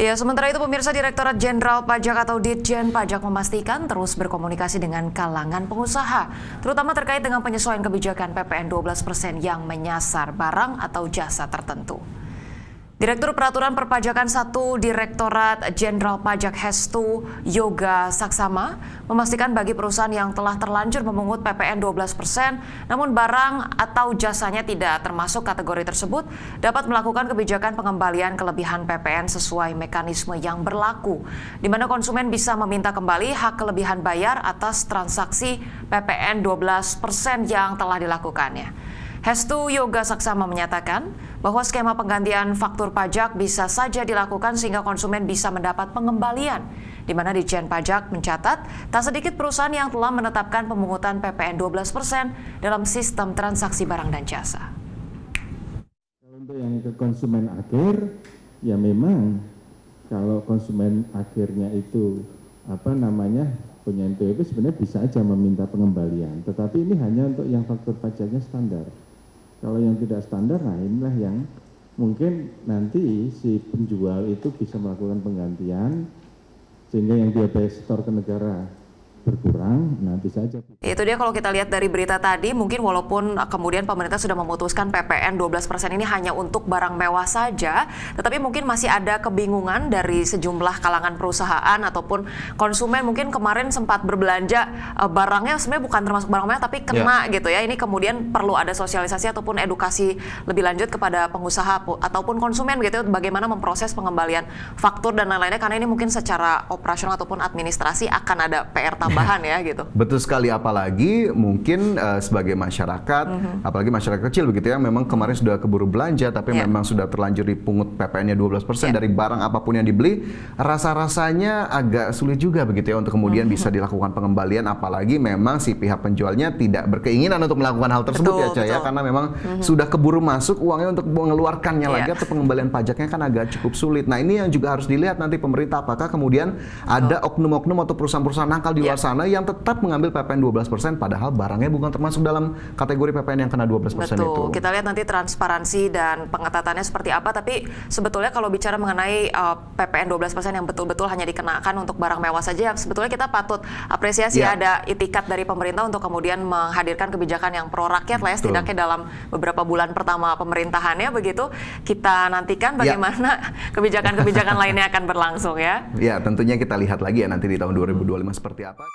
Ya, sementara itu pemirsa, Direktorat Jenderal Pajak atau Ditjen Pajak memastikan terus berkomunikasi dengan kalangan pengusaha, terutama terkait dengan penyesuaian kebijakan PPN 12% yang menyasar barang atau jasa tertentu. Direktur Peraturan Perpajakan 1 Direktorat Jenderal Pajak Hestu Yoga Saksama memastikan bagi perusahaan yang telah terlanjur memungut PPN 12%, namun barang atau jasanya tidak termasuk kategori tersebut, dapat melakukan kebijakan pengembalian kelebihan PPN sesuai mekanisme yang berlaku, di mana konsumen bisa meminta kembali hak kelebihan bayar atas transaksi PPN 12% yang telah dilakukannya. Hestu Yoga Saksama menyatakan bahwa skema penggantian faktur pajak bisa saja dilakukan sehingga konsumen bisa mendapat pengembalian, di mana Ditjen Pajak mencatat tak sedikit perusahaan yang telah menetapkan pemungutan PPN 12% dalam sistem transaksi barang dan jasa. Untuk yang ke konsumen akhir, ya memang kalau konsumen akhirnya itu punya NPWP sebenarnya bisa aja meminta pengembalian, tetapi ini hanya untuk yang faktur pajaknya standar. Kalau yang tidak standar, nah inilah yang mungkin nanti si penjual itu bisa melakukan penggantian sehingga yang dia bayar setor ke negara berkurang, nanti saja. Itu dia kalau kita lihat dari berita tadi, mungkin walaupun kemudian pemerintah sudah memutuskan PPN 12% ini hanya untuk barang mewah saja, tetapi mungkin masih ada kebingungan dari sejumlah kalangan perusahaan ataupun konsumen. Mungkin kemarin sempat berbelanja barangnya sebenarnya bukan termasuk barang mewah tapi kena gitu ya. Ini kemudian perlu ada sosialisasi ataupun edukasi lebih lanjut kepada pengusaha ataupun konsumen gitu, bagaimana memproses pengembalian faktur dan lain-lainnya, karena ini mungkin secara operasional ataupun administrasi akan ada PR tambahan ya gitu. Betul sekali, apalagi mungkin sebagai masyarakat, apalagi masyarakat kecil begitu ya, memang kemarin sudah keburu belanja tapi memang sudah terlanjur dipungut PPN-nya 12% dari barang apapun yang dibeli, rasa-rasanya agak sulit juga begitu ya untuk kemudian bisa dilakukan pengembalian, apalagi memang si pihak penjualnya tidak berkeinginan untuk melakukan hal tersebut ya Cah ya, karena memang sudah keburu masuk uangnya untuk mengeluarkannya lagi atau pengembalian pajaknya kan agak cukup sulit. Nah ini yang juga harus dilihat nanti pemerintah, apakah kemudian ada oknum-oknum atau perusahaan-perusahaan nakal di luar sana yang tetap mengambil PPN 12% padahal barangnya bukan termasuk dalam kategori PPN yang kena 12% itu. Kita lihat nanti transparansi dan pengetatannya seperti apa, tapi sebetulnya kalau bicara mengenai PPN 12% yang betul-betul hanya dikenakan untuk barang mewah saja, sebetulnya kita patut apresiasi ada itikat dari pemerintah untuk kemudian menghadirkan kebijakan yang pro rakyat lah ya, setidaknya dalam beberapa bulan pertama pemerintahannya begitu. Kita nantikan bagaimana kebijakan-kebijakan lainnya akan berlangsung ya. Ya, tentunya kita lihat lagi ya nanti di tahun 2025 seperti apa.